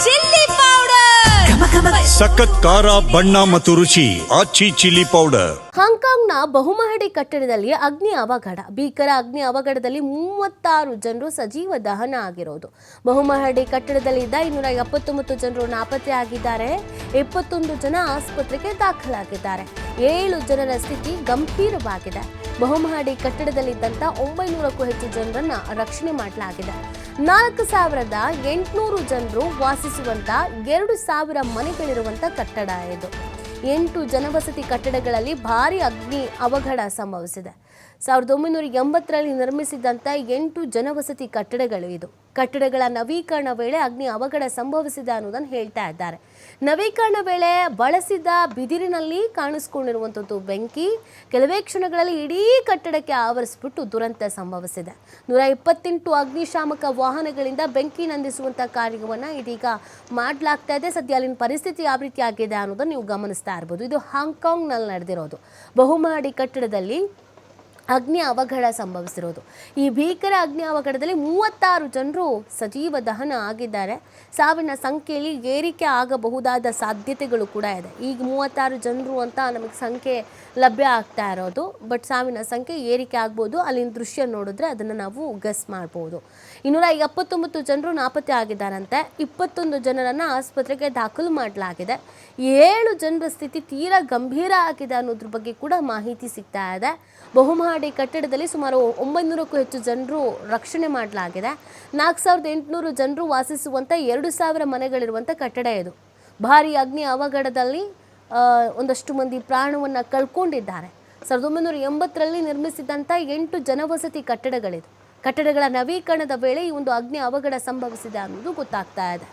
Chilli powder, ಸಖತ್ ಖಾರ, ಬಣ್ಣ ಮತ್ತು ರುಚಿ. ಆಚಿ ಚಿಲ್ಲಿ ಪೌಡರ್. ಹಾಂಗ್ಕಾಂಗ್ನ ಬಹುಮಹಡಿ ಕಟ್ಟಡದಲ್ಲಿ ಅಗ್ನಿ ಅವಘಡ. ಭೀಕರ ಅಗ್ನಿ ಅವಘಡದಲ್ಲಿ 36 ಜನರು ಸಜೀವ ದಹನ ಆಗಿರೋದು. ಬಹುಮಹಡಿ ಕಟ್ಟಡದಲ್ಲಿದ್ದ 279 ಜನರು ನಾಪತ್ತೆಯಾಗಿದ್ದಾರೆ. 21 ಜನ ಆಸ್ಪತ್ರೆಗೆ ದಾಖಲಾಗಿದ್ದಾರೆ. 7 ಜನರ ಸ್ಥಿತಿ ಗಂಭೀರವಾಗಿದೆ. ಬಹುಮಹಡಿ ಕಟ್ಟಡದಲ್ಲಿದ್ದಂಥ 900ಕ್ಕೂ ಹೆಚ್ಚು ಜನರನ್ನ ರಕ್ಷಣೆ ಮಾಡಲಾಗಿದೆ. 4800 ಜನರು ವಾಸಿಸುವಂತ 2000 ಮನೆಗಳಿರುವಂತ ಕಟ್ಟಡ ಇದು. 8 ಜನವಸತಿ ಕಟ್ಟಡಗಳಲ್ಲಿ ಭಾರಿ ಅಗ್ನಿ ಅವಘಡ ಸಂಭವಿಸಿದೆ. 1980ರಲ್ಲಿ ನಿರ್ಮಿಸಿದಂಥ 8 ಜನವಸತಿ ಕಟ್ಟಡಗಳು ಇದು. ಕಟ್ಟಡಗಳ ನವೀಕರಣ ವೇಳೆ ಅಗ್ನಿ ಅವಘಡ ಸಂಭವಿಸಿದೆ ಅನ್ನೋದನ್ನು ಹೇಳ್ತಾ ಇದ್ದಾರೆ. ನವೀಕರಣ ವೇಳೆ ಬಳಸಿದ ಬಿದಿರಿನಲ್ಲಿ ಕಾಣಿಸ್ಕೊಂಡಿರುವಂಥದ್ದು ಬೆಂಕಿ ಕೆಲವೇ ಕ್ಷಣಗಳಲ್ಲಿ ಇಡೀ ಕಟ್ಟಡಕ್ಕೆ ಆವರಿಸಿಬಿಟ್ಟು ದುರಂತ ಸಂಭವಿಸಿದೆ. 128 ಅಗ್ನಿಶಾಮಕ ವಾಹನಗಳಿಂದ ಬೆಂಕಿ ನಂದಿಸುವಂಥ ಕಾರ್ಯವನ್ನು ಇದೀಗ ಮಾಡಲಾಗ್ತಾ ಇದೆ. ಸದ್ಯ ಅಲ್ಲಿನ ಪರಿಸ್ಥಿತಿ ಯಾವ ರೀತಿ ಆಗಿದೆ ಅನ್ನೋದನ್ನು ನೀವು ಗಮನಿಸ್ತಾ ಇರ್ಬೋದು. ಇದು ಹಾಂಗ್ಕಾಂಗ್ನಲ್ಲಿ ನಡೆದಿರೋದು. ಬಹುಮಹಡಿ ಕಟ್ಟಡದಲ್ಲಿ ಅಗ್ನಿ ಅವಘಡ ಸಂಭವಿಸಿರೋದು. ಈ ಭೀಕರ ಅಗ್ನಿ ಅವಘಡದಲ್ಲಿ 36 ಜನರು ಸಜೀವ ದಹನ ಆಗಿದ್ದಾರೆ. ಸಾವಿನ ಸಂಖ್ಯೆಯಲ್ಲಿ ಏರಿಕೆ ಆಗಬಹುದಾದ ಸಾಧ್ಯತೆಗಳು ಕೂಡ ಇದೆ. ಈಗ 36 ಜನರು ಅಂತ ನಮಗೆ ಸಂಖ್ಯೆ ಲಭ್ಯ ಆಗ್ತಾ ಇರೋದು, ಬಟ್ ಸಾವಿನ ಸಂಖ್ಯೆ ಏರಿಕೆ ಆಗ್ಬೋದು. ಅಲ್ಲಿನ ದೃಶ್ಯ ನೋಡಿದ್ರೆ ಅದನ್ನು ನಾವು ಗೆಸ್ ಮಾಡ್ಬೋದು. 279 ಜನರು ನಾಪತ್ತೆ ಆಗಿದ್ದಾರಂತೆ. 21 ಜನರನ್ನು ಆಸ್ಪತ್ರೆಗೆ ದಾಖಲು ಮಾಡಲಾಗಿದೆ. 7 ಜನರ ಸ್ಥಿತಿ ತೀರಾ ಗಂಭೀರ ಆಗಿದೆ ಅನ್ನೋದ್ರ ಬಗ್ಗೆ ಕೂಡ ಮಾಹಿತಿ ಸಿಗ್ತಾ ಇದೆ. ಬಹುಮಹಡಿ ಕಟ್ಟಡದಲ್ಲಿ ಸುಮಾರು 900ಕ್ಕೂ ಹೆಚ್ಚು ಜನರು ರಕ್ಷಣೆ ಮಾಡಲಾಗಿದೆ. 4800 ಜನರು ವಾಸಿಸುವಂಥ 2000 ಮನೆಗಳಿರುವಂಥ ಕಟ್ಟಡ ಇದು. ಭಾರಿ ಅಗ್ನಿ ಅವಘಡದಲ್ಲಿ ಒಂದಷ್ಟು ಮಂದಿ ಪ್ರಾಣವನ್ನು ಕಳ್ಕೊಂಡಿದ್ದಾರೆ. 1980ರಲ್ಲಿ ನಿರ್ಮಿಸಿದಂಥ 8 ಜನವಸತಿ ಕಟ್ಟಡಗಳಿದು. ಕಟ್ಟಡಗಳ ನವೀಕರಣದ ವೇಳೆ ಈ ಒಂದು ಅಗ್ನಿ ಅವಘಡ ಸಂಭವಿಸಿದೆ ಅನ್ನೋದು ಗೊತ್ತಾಗ್ತಾ ಇದೆ.